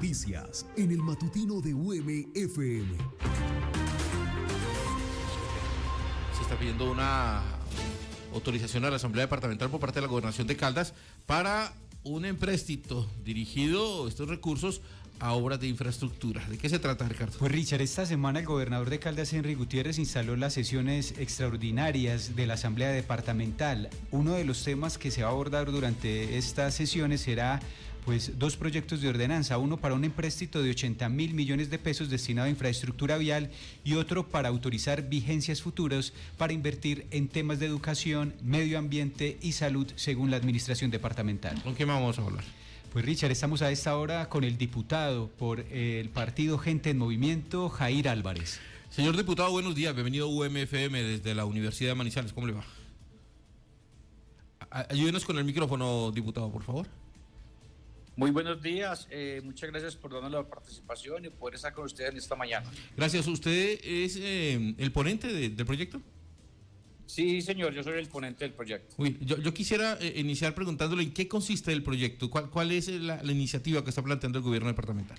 noticias en el matutino de UM-FM. Se está pidiendo una autorización a la Asamblea Departamental por parte de la Gobernación de Caldas para un empréstito dirigido, estos recursos, a obras de infraestructura. ¿De qué se trata, Ricardo? Pues Richard, esta semana el gobernador de Caldas, Henry Gutiérrez, instaló las sesiones extraordinarias de la Asamblea Departamental. Uno de los temas que se va a abordar durante estas sesiones será pues dos proyectos de ordenanza, uno para un empréstito de 80.000 millones de pesos destinado a infraestructura vial y otro para autorizar vigencias futuras para invertir en temas de educación, medio ambiente y salud según la administración departamental. ¿Con quién vamos a hablar? Pues Richard, estamos a esta hora con el diputado por el partido Gente en Movimiento, Jair Álvarez. Señor diputado, buenos días, bienvenido a UM-FM desde la Universidad de Manizales, ¿cómo le va? Ayúdenos con el micrófono, diputado, por favor. Muy buenos días, muchas gracias por darnos la participación y poder estar con ustedes en esta mañana. Gracias, ¿usted es el ponente del proyecto? Sí, señor, yo soy el ponente del proyecto. Uy, yo quisiera iniciar preguntándole en qué consiste el proyecto, cuál es la iniciativa que está planteando el gobierno departamental.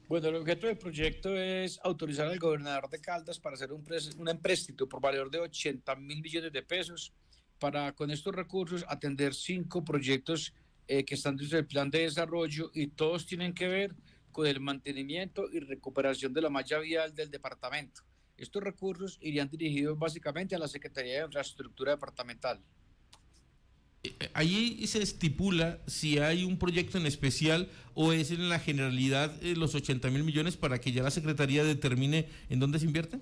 Bueno, el objeto del proyecto es autorizar al gobernador de Caldas para hacer un empréstito por valor de 80.000 millones de pesos para con estos recursos atender 5 proyectos que están dentro del plan de desarrollo y todos tienen que ver con el mantenimiento y recuperación de la malla vial del departamento. Estos recursos irían dirigidos básicamente a la Secretaría de Infraestructura Departamental. ¿Allí se estipula si hay un proyecto en especial o es en la generalidad los 80.000 millones para que ya la Secretaría determine en dónde se invierten?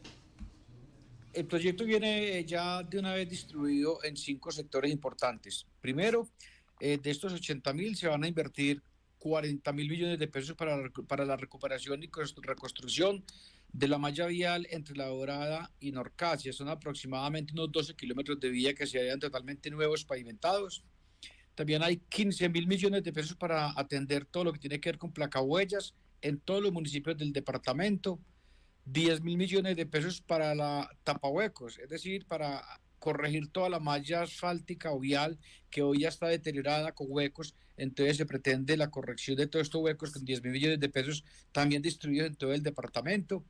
El proyecto viene ya de una vez distribuido en 5 sectores importantes. Primero, de estos 80.000 se van a invertir 40.000 millones de pesos para la recuperación y reconstrucción de la malla vial entre La Dorada y Norcasia. Son aproximadamente unos 12 kilómetros de vía que serían totalmente nuevos, pavimentados. También hay 15.000 millones de pesos para atender todo lo que tiene que ver con placahuellas en todos los municipios del departamento. 10.000 millones de pesos para la tapahuecos, es decir, para corregir toda la malla asfáltica o vial que hoy ya está deteriorada con huecos. Entonces se pretende la corrección de todos estos huecos con 10.000 millones de pesos también distribuidos en todo el departamento.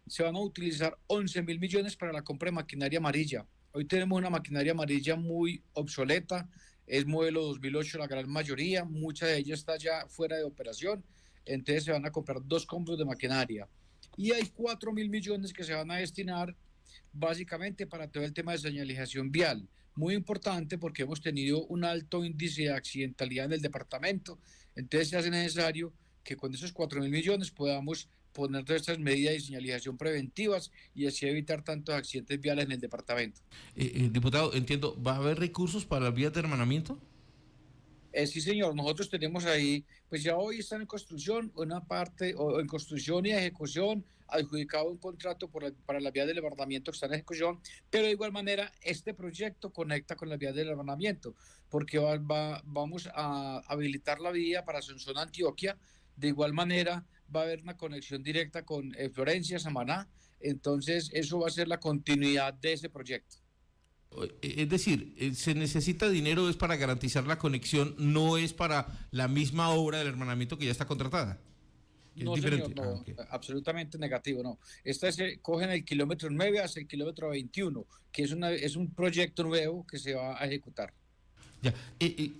Se van a utilizar 11.000 millones para la compra de maquinaria amarilla. Hoy tenemos una maquinaria amarilla muy obsoleta, es modelo 2008 la gran mayoría, mucha de ella está ya fuera de operación, entonces se van a comprar 2 compras de maquinaria. Y hay 4.000 millones que se van a destinar básicamente para todo el tema de señalización vial. Muy importante porque hemos tenido un alto índice de accidentalidad en el departamento, entonces se hace necesario que con esos 4.000 millones podamos poner todas estas medidas de señalización preventivas y así evitar tantos accidentes viales en el departamento. Diputado, entiendo, ¿va a haber recursos para las vías de hermanamiento? Sí, señor, nosotros tenemos ahí, pues ya hoy están en construcción una parte, o en construcción y ejecución, adjudicado un contrato para las vías del hermanamiento que están en ejecución, pero de igual manera este proyecto conecta con las vías del hermanamiento, porque vamos a habilitar la vía para Sonsón, Antioquia. De igual manera va a haber una conexión directa con Florencia, Samaná, entonces eso va a ser la continuidad de ese proyecto. Es decir, se necesita dinero es para garantizar la conexión, no es para la misma obra del hermanamiento que ya está contratada. No, señor, no, okay. Absolutamente negativo, no. Esta se cogen el kilómetro 9 hasta el kilómetro 21, que es un proyecto nuevo que se va a ejecutar. Ya.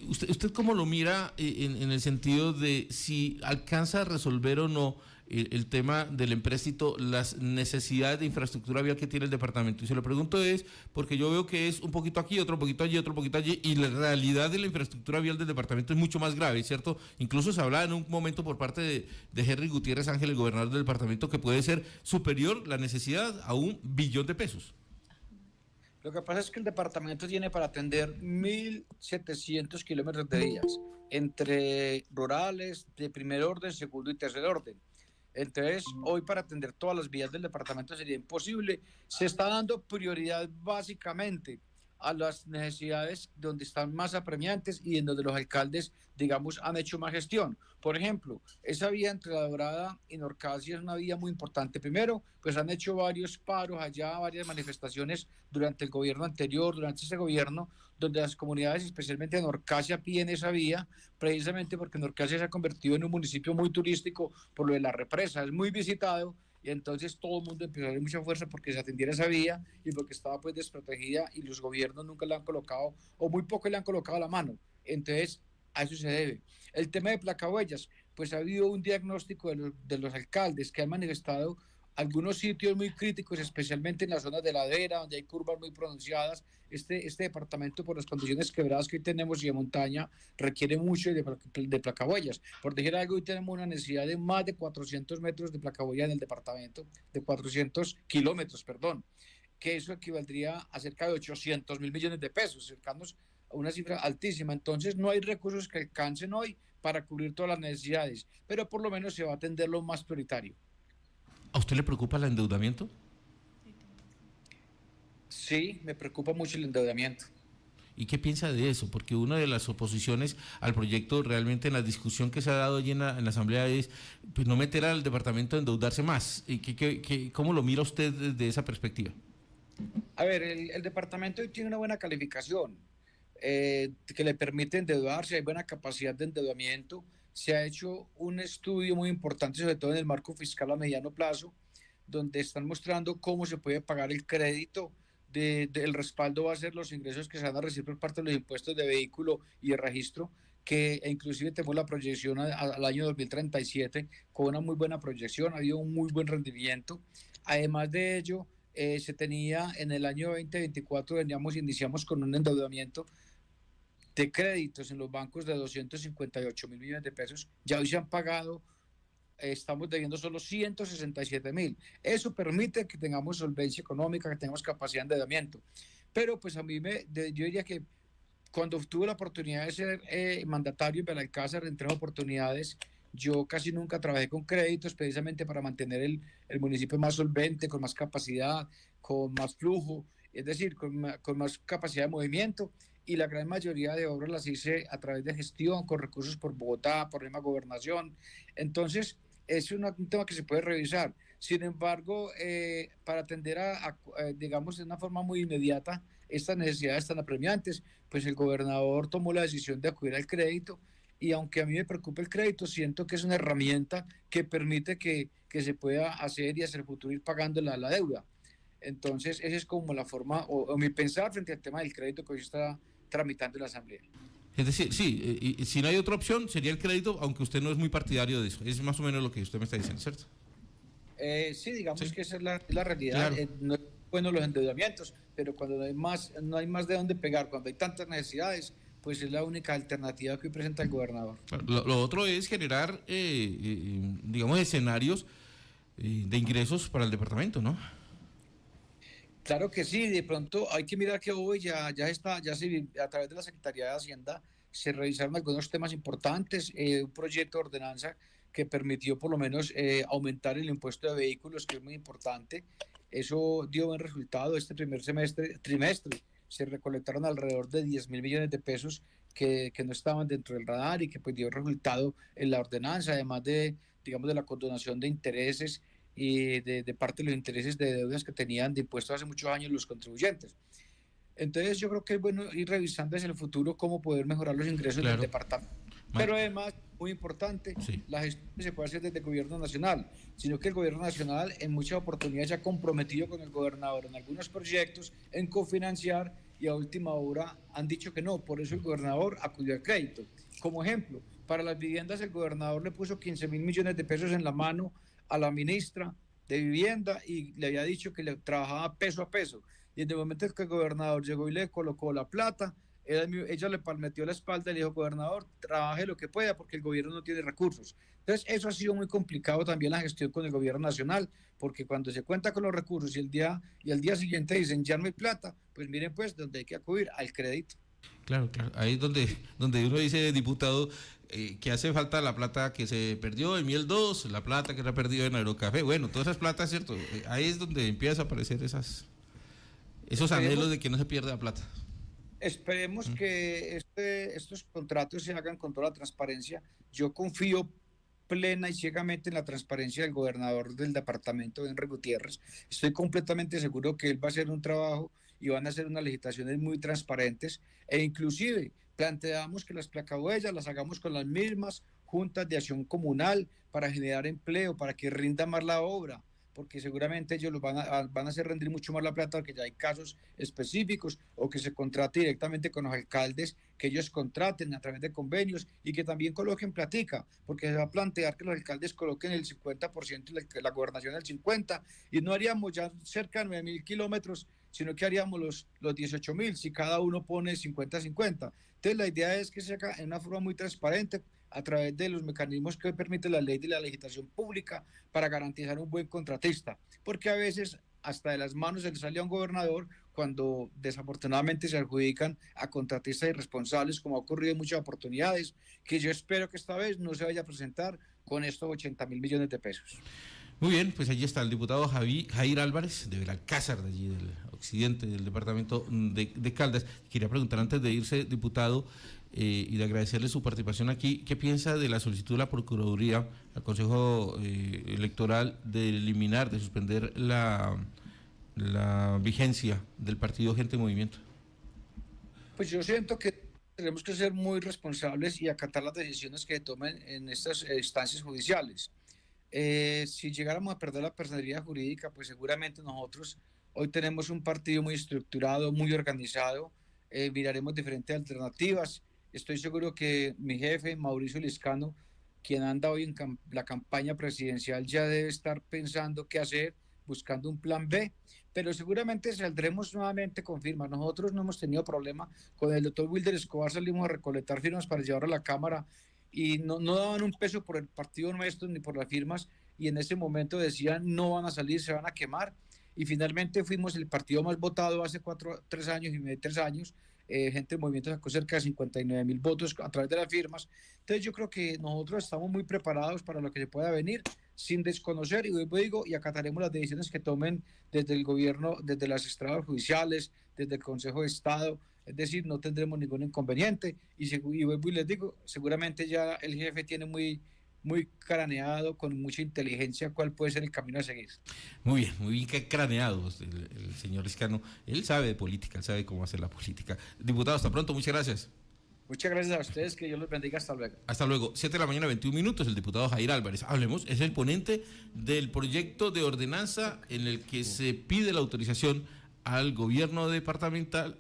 ¿Usted cómo lo mira en el sentido de si alcanza a resolver o no el tema del empréstito, las necesidades de infraestructura vial que tiene el departamento? Y se lo pregunto es porque yo veo que es un poquito aquí, otro poquito allí, otro poquito allí, y la realidad de la infraestructura vial del departamento es mucho más grave, ¿cierto? Incluso se hablaba en un momento por parte de Henry Gutiérrez Ángel, el gobernador del departamento, que puede ser superior la necesidad a $1 billón de pesos. Lo que pasa es que el departamento tiene para atender 1.700 kilómetros de vías, entre rurales, de primer orden, segundo y tercer orden. Entonces, hoy para atender todas las vías del departamento sería imposible. Se está dando prioridad básicamente a las necesidades donde están más apremiantes y en donde los alcaldes, digamos, han hecho más gestión. Por ejemplo, esa vía entre La Dorada y Norcasia es una vía muy importante. Primero, pues han hecho varios paros allá, varias manifestaciones durante el gobierno anterior, durante este gobierno, donde las comunidades, especialmente de Norcasia, piden esa vía, precisamente porque Norcasia se ha convertido en un municipio muy turístico por lo de la represa, es muy visitado, y entonces todo el mundo empezó a dar mucha fuerza porque se atendiera esa vía y porque estaba pues desprotegida y los gobiernos nunca le han colocado, o muy poco le han colocado la mano. Entonces, a eso se debe. El tema de placahuellas, pues ha habido un diagnóstico de los alcaldes que han manifestado algunos sitios muy críticos, especialmente en las zonas de ladera, donde hay curvas muy pronunciadas. Este departamento, por las condiciones quebradas que hoy tenemos y de montaña, requiere mucho de placahuellas. Por decir algo, hoy tenemos una necesidad de más de 400 metros de placahuella en el departamento, de 400 kilómetros, perdón, que eso equivaldría a cerca de 800.000 millones de pesos, cercanos a una cifra altísima. Entonces, no hay recursos que alcancen hoy para cubrir todas las necesidades, pero por lo menos se va a atender lo más prioritario. ¿A usted le preocupa el endeudamiento? Sí, me preocupa mucho el endeudamiento. ¿Y qué piensa de eso? Porque una de las oposiciones al proyecto realmente en la discusión que se ha dado allí en la Asamblea es pues, no meter al departamento a endeudarse más. ¿Y cómo lo mira usted desde esa perspectiva? A ver, el departamento hoy tiene una buena calificación que le permite endeudarse, hay buena capacidad de endeudamiento. Se ha hecho un estudio muy importante, sobre todo en el marco fiscal a mediano plazo, donde están mostrando cómo se puede pagar el crédito. El respaldo va a ser los ingresos que se van a recibir por parte de los impuestos de vehículo y de registro, que inclusive tenemos la proyección al año 2037 con una muy buena proyección, ha habido un muy buen rendimiento. Además de ello, se tenía en el año 2024, iniciamos con un endeudamiento de créditos en los bancos de 258.000 millones de pesos, ya hoy se han pagado, estamos debiendo solo 167.000. Eso permite que tengamos solvencia económica, que tengamos capacidad de endeudamiento. Pero pues yo diría que cuando tuve la oportunidad de ser mandatario en Belalcázar, en 3 oportunidades, yo casi nunca trabajé con créditos precisamente para mantener el municipio más solvente, con más capacidad, con más flujo, es decir, con más capacidad de movimiento. Y la gran mayoría de obras las hice a través de gestión, con recursos por Bogotá, por la misma gobernación. Entonces, es un tema que se puede revisar. Sin embargo, para atender digamos, de una forma muy inmediata estas necesidades tan apremiantes, pues el gobernador tomó la decisión de acudir al crédito, y aunque a mí me preocupa el crédito, siento que es una herramienta que permite que se pueda hacer y hacia el futuro ir pagando la deuda. Entonces, esa es como la forma, o mi pensar frente al tema del crédito que hoy está tramitando en la Asamblea. Es decir, sí, y si no hay otra opción, sería el crédito, aunque usted no es muy partidario de eso. Es más o menos lo que usted me está diciendo, ¿cierto? Sí, digamos que esa es la realidad. Claro. No es bueno los endeudamientos, pero cuando no hay más de dónde pegar, cuando hay tantas necesidades, pues es la única alternativa que hoy presenta el gobernador. Lo otro es generar, digamos, escenarios de ingresos para el departamento, ¿no? Claro que sí, de pronto hay que mirar que hoy ya a través de la Secretaría de Hacienda se revisaron algunos temas importantes, un proyecto de ordenanza que permitió por lo menos aumentar el impuesto de vehículos, que es muy importante. Eso dio buen resultado. Este trimestre se recolectaron alrededor de 10.000 millones de pesos que no estaban dentro del radar y que pues dio resultado en la ordenanza, además digamos, de la condonación de intereses y de parte de los intereses de deudas que tenían de impuestos hace muchos años los contribuyentes. Entonces yo creo que es bueno ir revisando hacia el futuro cómo poder mejorar los ingresos del departamento. Pero además, muy importante, sí, la gestión se puede hacer desde el gobierno nacional, sino que el gobierno nacional en muchas oportunidades se ha comprometido con el gobernador en algunos proyectos, en cofinanciar, y a última hora han dicho que no. Por eso el gobernador acudió al crédito. Como ejemplo, para las viviendas el gobernador le puso 15.000 millones de pesos en la mano a la ministra de Vivienda y le había dicho que le trabajaba peso a peso. Y en el momento en que el gobernador llegó y le colocó la plata, ella le palmeteó la espalda y le dijo: gobernador, trabaje lo que pueda porque el gobierno no tiene recursos. Entonces, eso ha sido muy complicado también la gestión con el gobierno nacional, porque cuando se cuenta con los recursos y al día siguiente dicen ya no hay plata, pues miren pues donde hay que acudir al crédito. Claro, claro. Ahí es donde uno dice, diputado, que hace falta la plata que se perdió en Miel 2, la plata que se ha perdido en Aerocafé. Bueno, todas esas platas, ¿cierto? Ahí es donde empieza a aparecer esos anhelos de que no se pierda la plata. Esperemos que estos contratos se hagan con toda la transparencia. Yo confío plena y ciegamente en la transparencia del gobernador del departamento, Henry Gutiérrez. Estoy completamente seguro que él va a hacer un trabajo y van a hacer unas licitaciones muy transparentes e inclusive planteamos que las placahuellas las hagamos con las mismas juntas de acción comunal para generar empleo, para que rinda más la obra, porque seguramente ellos van a hacer rendir mucho más la plata, porque ya hay casos específicos, o que se contrate directamente con los alcaldes, que ellos contraten a través de convenios y que también coloquen platica, porque se va a plantear que los alcaldes coloquen el 50% y la gobernación el 50%, y no haríamos ya cerca de 9.000 kilómetros, sino que haríamos los 18.000 si cada uno pone 50-50. Entonces la idea es que se haga en una forma muy transparente, a través de los mecanismos que permite la ley de la legislación pública para garantizar un buen contratista, porque a veces hasta de las manos se le sale a un gobernador cuando desafortunadamente se adjudican a contratistas irresponsables, como ha ocurrido en muchas oportunidades, que yo espero que esta vez no se vaya a presentar con estos 80.000 millones de pesos. Muy bien, pues allí está el diputado Jair Álvarez, de Belalcázar, de allí del occidente del departamento de Caldas. Quería preguntar antes de irse, diputado, y de agradecerle su participación aquí, ¿qué piensa de la solicitud de la Procuraduría al Consejo Electoral de eliminar, de suspender la vigencia del partido Gente en Movimiento? Pues yo siento que tenemos que ser muy responsables y acatar las decisiones que tomen en estas instancias judiciales. Si llegáramos a perder la personalidad jurídica, pues seguramente nosotros hoy tenemos un partido muy estructurado, muy organizado, miraremos diferentes alternativas. Estoy seguro que mi jefe, Mauricio Liscano, quien anda hoy en la campaña presidencial, ya debe estar pensando qué hacer, buscando un plan B, pero seguramente saldremos nuevamente con firmas. Nosotros no hemos tenido problema con el doctor Wilder Escobar, salimos a recolectar firmas para llevar a la Cámara y no daban un peso por el partido nuestro ni por las firmas, y en ese momento decían no van a salir, se van a quemar, y finalmente fuimos el partido más votado hace 3 años y medio, 3 años. Gente del movimiento sacó cerca de 59.000 votos a través de las firmas. Entonces yo creo que nosotros estamos muy preparados para lo que se pueda venir, sin desconocer, y digo, y acataremos las decisiones que tomen desde el gobierno, desde las estrados judiciales, desde el Consejo de Estado. Es decir, no tendremos ningún inconveniente, y vuelvo y les digo, seguramente ya el jefe tiene muy craneado, con mucha inteligencia, cuál puede ser el camino a seguir. Muy bien craneado el señor Liscano. Él sabe de política, él sabe cómo hacer la política. Diputado, hasta pronto, muchas gracias. Muchas gracias a ustedes, que Dios los bendiga, hasta luego. Hasta luego, 7 de la mañana, 21 minutos, el diputado Jair Álvarez. Hablemos, es el ponente del proyecto de ordenanza en el que se pide la autorización al gobierno departamental,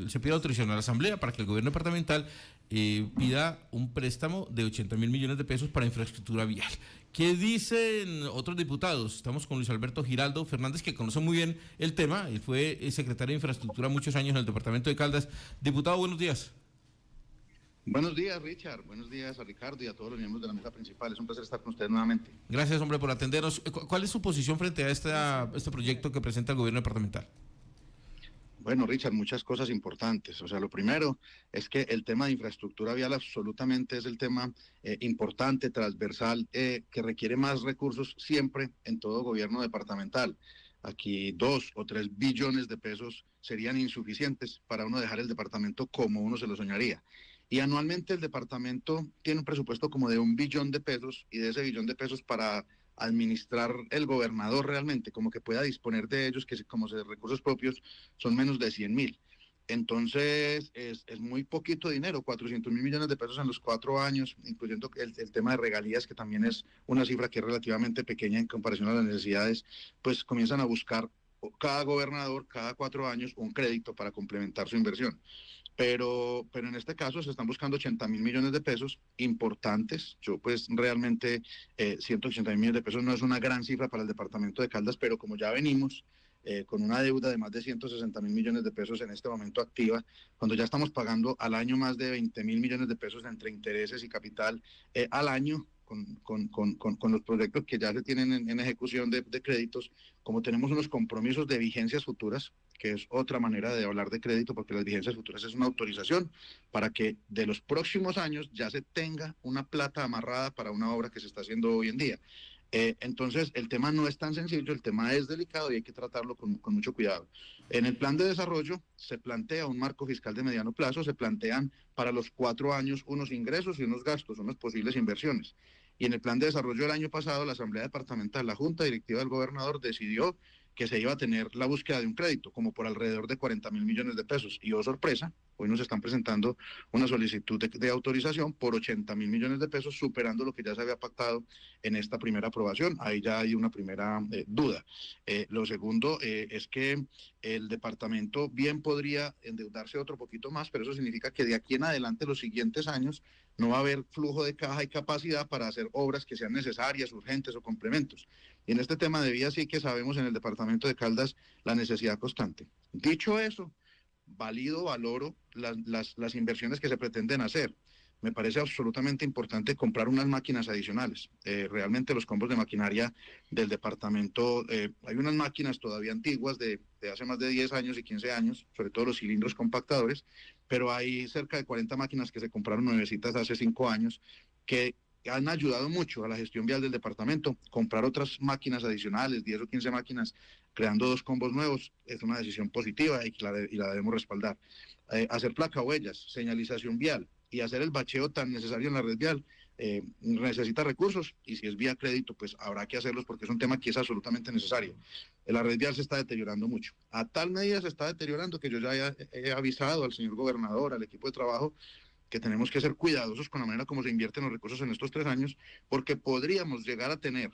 se pide autorización a la Asamblea para que el gobierno departamental pida un préstamo de 80.000 millones de pesos para infraestructura vial. ¿Qué dicen otros diputados? Estamos con Luis Alberto Giraldo Fernández, que conoce muy bien el tema. Él fue secretario de Infraestructura muchos años en el departamento de Caldas. Diputado, buenos días. Buenos días, Richard. Buenos días a Ricardo y a todos los miembros de la mesa principal. Es un placer estar con ustedes nuevamente. Gracias, hombre, por atendernos. ¿Cuál es su posición frente a este proyecto que presenta el gobierno departamental? Bueno, Richard, muchas cosas importantes. O sea, lo primero es que el tema de infraestructura vial absolutamente es el tema importante, transversal, que requiere más recursos siempre en todo gobierno departamental. Aquí 2 o 3 billones de pesos serían insuficientes para uno dejar el departamento como uno se lo soñaría. Y anualmente el departamento tiene un presupuesto como de 1 billón de pesos, y de ese 1 billón de pesos para administrar el gobernador realmente, como que pueda disponer de ellos, que como de recursos propios son menos de 100.000. Entonces es muy poquito dinero, 400.000 millones de pesos en los 4 años, incluyendo el tema de regalías, que también es una cifra que es relativamente pequeña en comparación a las necesidades. Pues comienzan a buscar cada gobernador cada 4 años un crédito para complementar su inversión. Pero en este caso se están buscando 80.000 millones de pesos importantes. Yo pues realmente 180.000 millones de pesos no es una gran cifra para el departamento de Caldas, pero como ya venimos con una deuda de más de 160.000 millones de pesos en este momento activa, cuando ya estamos pagando al año más de 20.000 millones de pesos entre intereses y capital al año, con los proyectos que ya se tienen en ejecución de créditos, como tenemos unos compromisos de vigencias futuras, que es otra manera de hablar de crédito, porque las vigencias futuras es una autorización para que de los próximos años ya se tenga una plata amarrada para una obra que se está haciendo hoy en día. Entonces, el tema no es tan sencillo, el tema es delicado y hay que tratarlo con mucho cuidado. En el plan de desarrollo se plantea un marco fiscal de mediano plazo, se plantean para los 4 años unos ingresos y unos gastos, unas posibles inversiones. Y en el plan de desarrollo del año pasado, la Asamblea Departamental, la Junta Directiva del Gobernador decidió que se iba a tener la búsqueda de un crédito, como por alrededor de 40.000 millones de pesos. Y oh sorpresa, hoy nos están presentando una solicitud de autorización por 80.000 millones de pesos, superando lo que ya se había pactado en esta primera aprobación. Ahí ya hay una primera duda. Lo segundo es que el departamento bien podría endeudarse otro poquito más, pero eso significa que de aquí en adelante, los siguientes años, no va a haber flujo de caja y capacidad para hacer obras que sean necesarias, urgentes o complementos. Y en este tema de vías sí que sabemos en el departamento de Caldas la necesidad constante. Dicho eso, valoro las inversiones que se pretenden hacer. Me parece absolutamente importante comprar unas máquinas adicionales. Realmente los combos de maquinaria del departamento, hay unas máquinas todavía antiguas de hace más de 10 años y 15 años, sobre todo los cilindros compactadores, pero hay cerca de 40 máquinas que se compraron nuevecitas hace 5 años, que han ayudado mucho a la gestión vial del departamento. Comprar otras máquinas adicionales, 10 o 15 máquinas, creando 2 combos nuevos, es una decisión positiva y la debemos respaldar. Hacer placahuellas, señalización vial y hacer el bacheo tan necesario en la red vial, necesita recursos, y si es vía crédito, pues habrá que hacerlos porque es un tema que es absolutamente necesario. La red vial se está deteriorando mucho. A tal medida se está deteriorando que yo ya he avisado al señor gobernador, al equipo de trabajo, que tenemos que ser cuidadosos con la manera como se invierten los recursos en estos 3 años, porque podríamos llegar a tener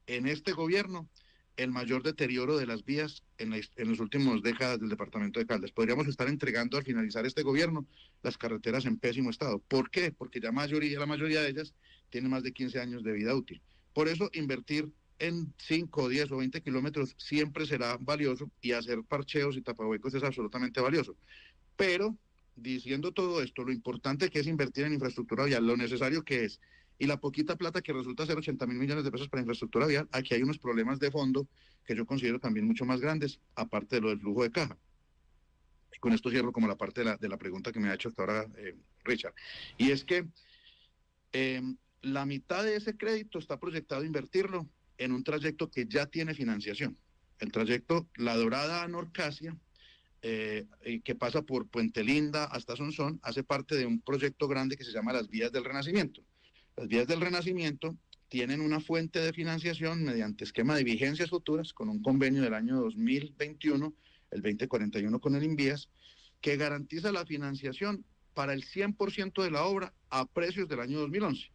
en este gobierno el mayor deterioro de las vías en las últimas décadas del departamento de Caldas. Podríamos estar entregando al finalizar este gobierno las carreteras en pésimo estado. ¿Por qué? Porque la mayoría de ellas tienen más de 15 años de vida útil. Por eso invertir en 5, 10 o 20 kilómetros siempre será valioso, y hacer parcheos y tapahuecos es absolutamente valioso. Pero, diciendo todo esto, lo importante que es invertir en infraestructura vial, lo necesario que es, y la poquita plata que resulta ser 80.000 millones de pesos para infraestructura vial, aquí hay unos problemas de fondo que yo considero también mucho más grandes, aparte de lo del flujo de caja. Y con esto cierro como la parte de la pregunta que me ha hecho hasta ahora Richard. Y es que la mitad de ese crédito está proyectado invertirlo en un trayecto que ya tiene financiación. El trayecto La Dorada a Norcasia, que pasa por Puente Linda hasta Sonsón, hace parte de un proyecto grande que se llama las Vías del Renacimiento. Las Vías del Renacimiento tienen una fuente de financiación mediante esquema de vigencias futuras, con un convenio del año 2021, el 2041 con el INVIAS, que garantiza la financiación para el 100% de la obra a precios del año 2011.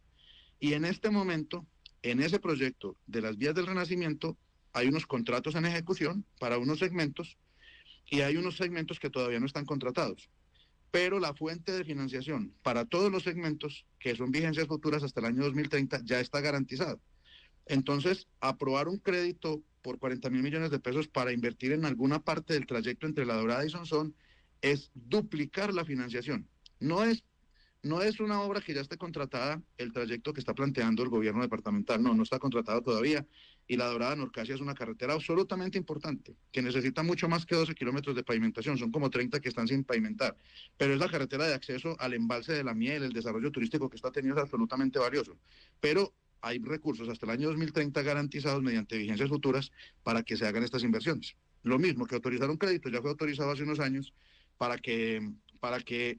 Y en este momento, en ese proyecto de las Vías del Renacimiento, hay unos contratos en ejecución para unos segmentos, y hay unos segmentos que todavía no están contratados. Pero la fuente de financiación para todos los segmentos, que son vigencias futuras hasta el año 2030, ya está garantizado. Entonces, aprobar un crédito por 40.000 millones de pesos para invertir en alguna parte del trayecto entre La Dorada y Sonsón es duplicar la financiación. No es una obra que ya esté contratada, el trayecto que está planteando el gobierno departamental, no está contratado todavía. Y La Dorada Norcasia es una carretera absolutamente importante, que necesita mucho más que 12 kilómetros de pavimentación, son como 30 que están sin pavimentar, pero es la carretera de acceso al embalse de la Miel, el desarrollo turístico que está teniendo es absolutamente valioso. Pero hay recursos hasta el año 2030 garantizados mediante vigencias futuras para que se hagan estas inversiones. Lo mismo que autorizar un crédito, ya fue autorizado hace unos años para que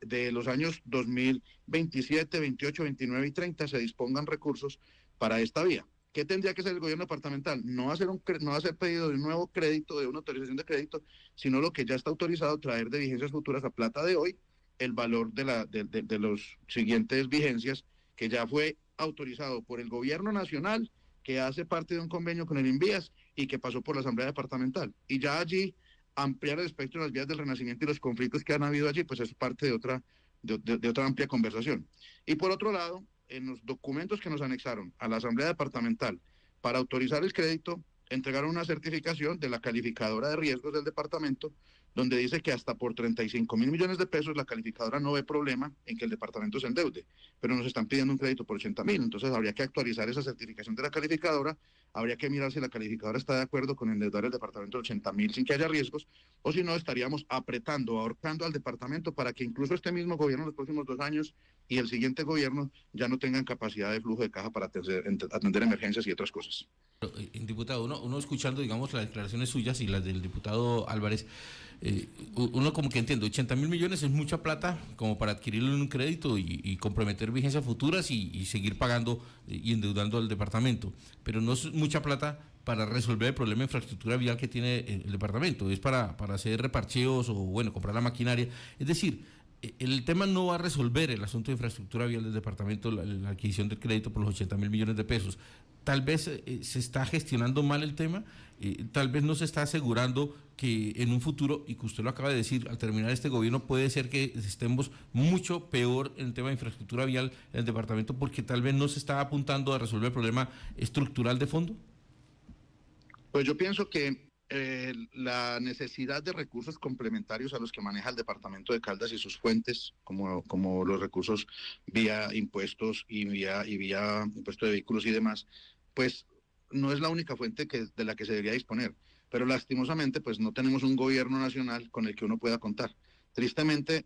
de los años 2027, 28, 29 y 30 se dispongan recursos para esta vía. ¿Qué tendría que hacer el gobierno departamental? No hacer pedido de un nuevo crédito, de una autorización de crédito, sino lo que ya está autorizado, traer de vigencias futuras a plata de hoy el valor de los siguientes vigencias, que ya fue autorizado por el gobierno nacional, que hace parte de un convenio con el INVIAS y que pasó por la Asamblea Departamental. Y ya allí ampliar el espectro de las Vías del Renacimiento y los conflictos que han habido allí, pues es parte de otra amplia conversación. Y por otro lado, en los documentos que nos anexaron a la Asamblea Departamental para autorizar el crédito, entregaron una certificación de la calificadora de riesgos del departamento, donde dice que hasta por 35.000 millones de pesos la calificadora no ve problema en que el departamento se endeude, pero nos están pidiendo un crédito por 80.000, entonces habría que actualizar esa certificación de la calificadora, habría que mirar si la calificadora está de acuerdo con endeudar el departamento de 80.000 sin que haya riesgos, o si no estaríamos apretando, ahorcando al departamento para que incluso este mismo gobierno en los próximos 2 años y el siguiente gobierno ya no tengan capacidad de flujo de caja para atender emergencias y otras cosas. Diputado, uno escuchando, digamos, las declaraciones suyas y las del diputado Álvarez, uno como que entiende, 80.000 millones es mucha plata como para adquirirlo en un crédito y comprometer vigencias futuras y seguir pagando y endeudando al departamento, pero no es mucha plata para resolver el problema de infraestructura vial que tiene el departamento, es para hacer reparcheos o, bueno, comprar la maquinaria, es decir, el tema no va a resolver el asunto de infraestructura vial del departamento, la adquisición del crédito por los 80.000 millones de pesos. Tal vez se está gestionando mal el tema, tal vez no se está asegurando que en un futuro, y que usted lo acaba de decir, al terminar este gobierno puede ser que estemos mucho peor en el tema de infraestructura vial en el departamento porque tal vez no se está apuntando a resolver el problema estructural de fondo. Pues yo pienso que la necesidad de recursos complementarios a los que maneja el departamento de Caldas y sus fuentes, como los recursos vía impuestos y vía impuesto de vehículos y demás, pues no es la única fuente de la que se debería disponer. Pero lastimosamente, pues no tenemos un gobierno nacional con el que uno pueda contar. Tristemente,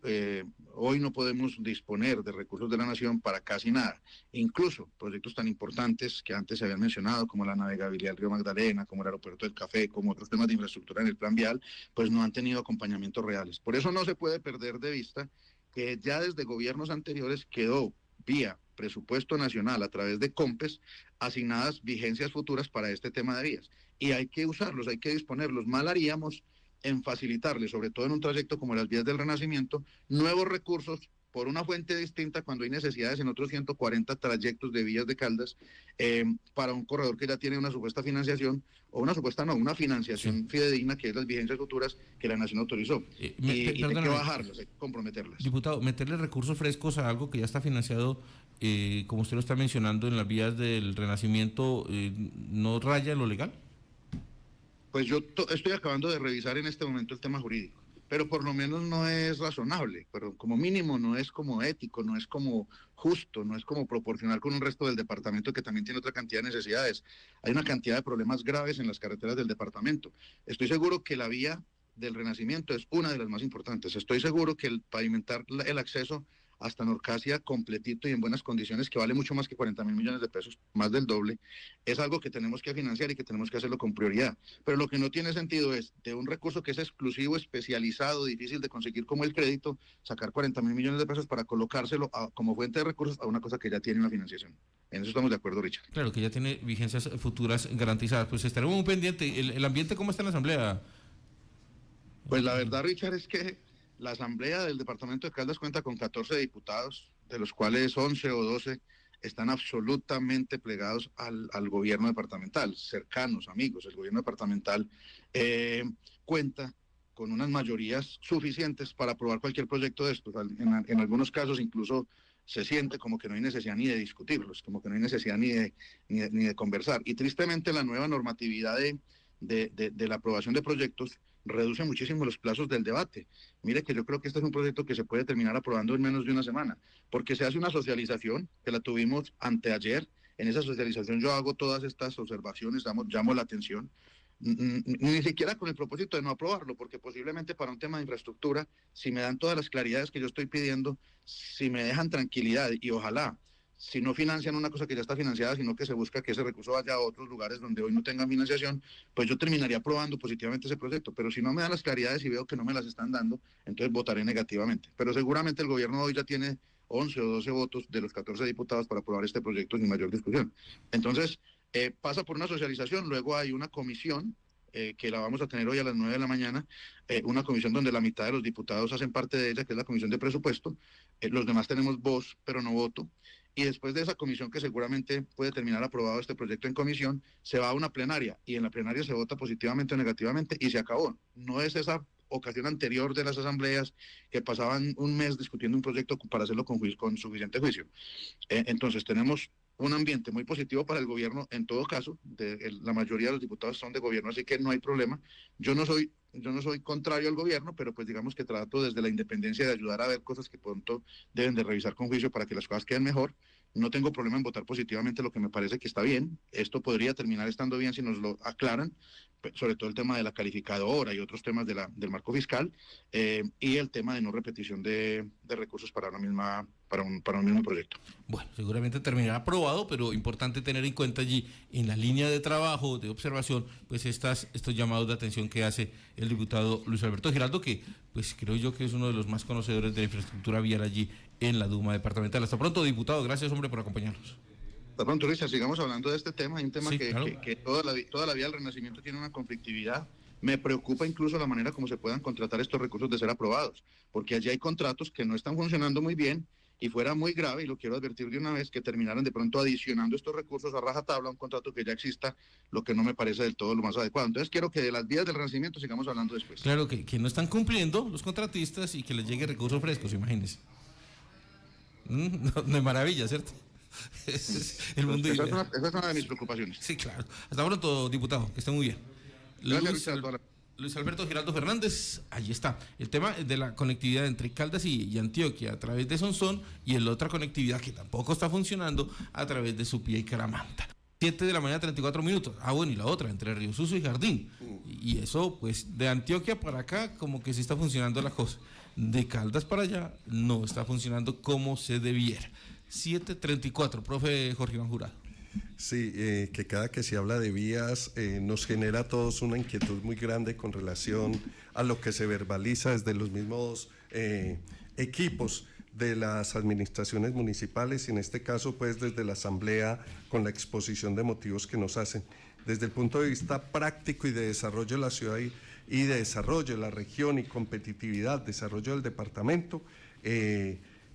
hoy no podemos disponer de recursos de la nación para casi nada. Incluso proyectos tan importantes que antes se habían mencionado, como la navegabilidad del río Magdalena, como el aeropuerto del Café, como otros temas de infraestructura en el plan vial, pues no han tenido acompañamientos reales. Por eso no se puede perder de vista que ya desde gobiernos anteriores quedó vía presupuesto nacional a través de COMPES asignadas vigencias futuras para este tema de vías. Y hay que usarlos, hay que disponerlos. Mal haríamos en facilitarle, sobre todo en un trayecto como las vías del Renacimiento, nuevos recursos por una fuente distinta cuando hay necesidades en otros 140 trayectos de vías de Caldas para un corredor que ya tiene una supuesta financiación, o una financiación fidedigna, que es las vigencias futuras que la Nación autorizó. Y hay que bajarlas, hay que comprometerlas. Diputado, meterle recursos frescos a algo que ya está financiado, como usted lo está mencionando, en las vías del Renacimiento, ¿no raya en lo legal? Pues yo estoy acabando de revisar en este momento el tema jurídico, pero por lo menos no es razonable, pero como mínimo no es como ético, no es como justo, no es como proporcional con un resto del departamento que también tiene otra cantidad de necesidades. Hay una cantidad de problemas graves en las carreteras del departamento. Estoy seguro que la vía del Renacimiento es una de las más importantes. Estoy seguro que el pavimentar el acceso hasta Norcasia completito y en buenas condiciones, que vale mucho más que 40.000 millones de pesos, más del doble, es algo que tenemos que financiar y que tenemos que hacerlo con prioridad. Pero lo que no tiene sentido es, de un recurso que es exclusivo, especializado, difícil de conseguir como el crédito, sacar 40.000 millones de pesos para colocárselo como fuente de recursos a una cosa que ya tiene una financiación. En eso estamos de acuerdo, Richard. Claro, que ya tiene vigencias futuras garantizadas. Pues estaremos muy pendientes. ¿El ambiente cómo está en la Asamblea? Pues la verdad, Richard, es que la Asamblea del Departamento de Caldas cuenta con 14 diputados, de los cuales 11 o 12 están absolutamente plegados al gobierno departamental, cercanos, amigos. El gobierno departamental cuenta con unas mayorías suficientes para aprobar cualquier proyecto de estos. En algunos casos incluso se siente como que no hay necesidad ni de discutirlos, como que no hay necesidad ni de conversar. Y tristemente la nueva normatividad de la aprobación de proyectos reduce muchísimo los plazos del debate. Mire que yo creo que este es un proyecto que se puede terminar aprobando en menos de una semana, porque se hace una socialización, que la tuvimos anteayer. En esa socialización yo hago todas estas observaciones, llamo la atención, ni siquiera con el propósito de no aprobarlo, porque posiblemente para un tema de infraestructura, si me dan todas las claridades que yo estoy pidiendo, si me dejan tranquilidad y ojalá, si no financian una cosa que ya está financiada, sino que se busca que ese recurso vaya a otros lugares donde hoy no tengan financiación, pues yo terminaría aprobando positivamente ese proyecto. Pero si no me dan las claridades y veo que no me las están dando, entonces votaré negativamente. Pero seguramente el gobierno hoy ya tiene 11 o 12 votos de los 14 diputados para aprobar este proyecto sin mayor discusión. Entonces, pasa por una socialización, luego hay una comisión, que la vamos a tener hoy a las 9 de la mañana, una comisión donde la mitad de los diputados hacen parte de ella, que es la comisión de presupuesto, los demás tenemos voz, pero no voto. Y después de esa comisión, que seguramente puede terminar aprobado este proyecto en comisión, se va a una plenaria, y en la plenaria se vota positivamente o negativamente, y se acabó. No es esa ocasión anterior de las asambleas que pasaban un mes discutiendo un proyecto para hacerlo con suficiente juicio. Entonces tenemos un ambiente muy positivo para el gobierno en todo caso. La mayoría de los diputados son de gobierno, así que no hay problema. Yo no soy yo no soy contrario al gobierno, pero pues digamos que trato desde la independencia de ayudar a ver cosas que pronto deben de revisar con juicio para que las cosas queden mejor. No tengo problema en votar positivamente lo que me parece que está bien. Esto podría terminar estando bien si nos lo aclaran, sobre todo el tema de la calificadora y otros temas del marco fiscal, y el tema de no repetición de recursos para un mismo proyecto. Bueno, seguramente terminará aprobado, pero importante tener en cuenta allí, en la línea de trabajo, de observación, pues estos llamados de atención que hace el diputado Luis Alberto Giraldo, que pues creo yo que es uno de los más conocedores de la infraestructura vial allí en la Duma departamental. Hasta pronto, diputado. Gracias, hombre, por acompañarnos. De pronto, Richard, sigamos hablando de este tema. Hay un tema Sí, que, claro. que toda la vía del Renacimiento tiene una conflictividad. Me preocupa incluso la manera como se puedan contratar estos recursos de ser aprobados, porque allí hay contratos que no están funcionando muy bien y fuera muy grave, y lo quiero advertir de una vez, que terminaran de pronto adicionando estos recursos a rajatabla a un contrato que ya exista, lo que no me parece del todo lo más adecuado. Entonces quiero que de las vías del Renacimiento sigamos hablando después. Claro que no están cumpliendo los contratistas y que les llegue recursos frescos, imagínense. No es maravilla, ¿cierto? El mundo Esa ideal. es una de mis preocupaciones. Sí, claro. Hasta pronto, diputado, que esté muy bien. Gracias, Luis, Richard. Luis Alberto Giraldo Fernández, allí está. El tema de la conectividad entre Caldas y Antioquia a través de Sonsón, y la otra conectividad que tampoco está funcionando a través de Supía y Caramanta. 7 de la mañana, 34 minutos. Ah, bueno, y la otra, entre Río Suso y Jardín. Y eso, pues, de Antioquia para acá, como que sí está funcionando la cosa. De Caldas para allá, no está funcionando como se debiera. 7:34, profe Jorge Iván Jurado. Sí, que cada que se habla de vías nos genera a todos una inquietud muy grande con relación a lo que se verbaliza desde los mismos equipos de las administraciones municipales, y en este caso pues desde la asamblea, con la exposición de motivos que nos hacen. Desde el punto de vista práctico y de desarrollo de la ciudad y de desarrollo de la región y competitividad, desarrollo del departamento,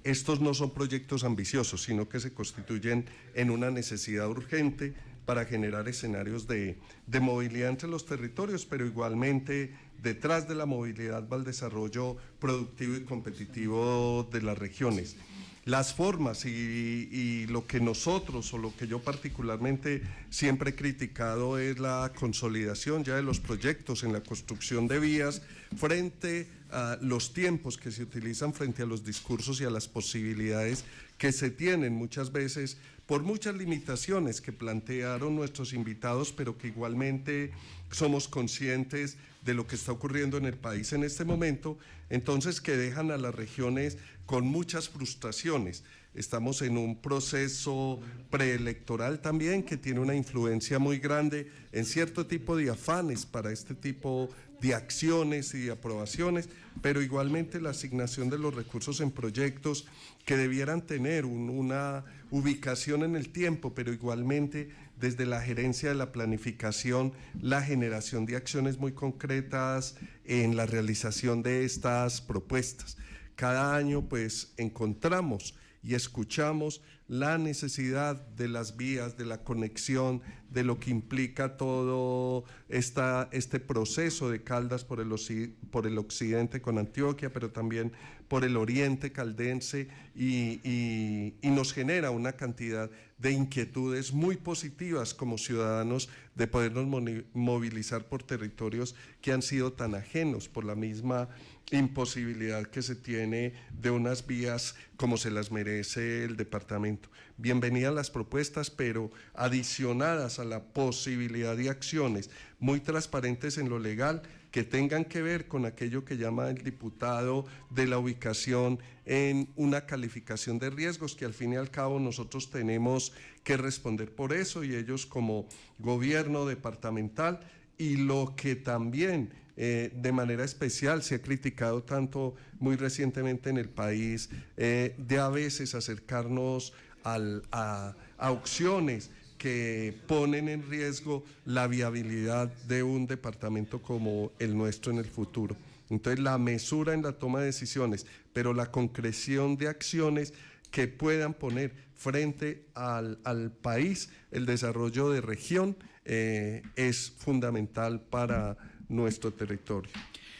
estos no son proyectos ambiciosos, sino que se constituyen en una necesidad urgente para generar escenarios de movilidad entre los territorios, pero igualmente detrás de la movilidad va el desarrollo productivo y competitivo de las regiones. Las formas y lo que nosotros, o lo que yo particularmente siempre he criticado, es la consolidación ya de los proyectos en la construcción de vías frente a los tiempos que se utilizan, frente a los discursos y a las posibilidades que se tienen muchas veces por muchas limitaciones que plantearon nuestros invitados, pero que igualmente somos conscientes de lo que está ocurriendo en el país en este momento, entonces que dejan a las regiones con muchas frustraciones. Estamos en un proceso preelectoral también que tiene una influencia muy grande en cierto tipo de afanes para este tipo de acciones y de aprobaciones, pero igualmente la asignación de los recursos en proyectos que debieran tener una ubicación en el tiempo, pero igualmente desde la gerencia de la planificación, la generación de acciones muy concretas en la realización de estas propuestas. Cada año pues encontramos y escuchamos la necesidad de las vías, de la conexión, de lo que implica todo este proceso de Caldas por el occidente con Antioquia, pero también por el oriente caldense, y nos genera una cantidad de inquietudes muy positivas como ciudadanos de podernos movilizar por territorios que han sido tan ajenos por la misma imposibilidad que se tiene de unas vías como se las merece el departamento. Bienvenidas las propuestas, pero adicionadas a la posibilidad de acciones muy transparentes en lo legal que tengan que ver con aquello que llama el diputado de la ubicación en una calificación de riesgos, que al fin y al cabo nosotros tenemos que responder por eso, y ellos como gobierno departamental, y lo que también de manera especial se ha criticado tanto muy recientemente en el país, de a veces acercarnos a opciones que ponen en riesgo la viabilidad de un departamento como el nuestro en el futuro. Entonces, la mesura en la toma de decisiones, pero la concreción de acciones que puedan poner frente al país el desarrollo de región es fundamental para nuestro territorio.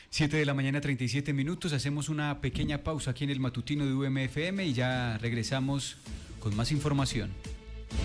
7 de la mañana, 37 minutos. Hacemos una pequeña pausa aquí en el matutino de UMFM y ya regresamos con más información.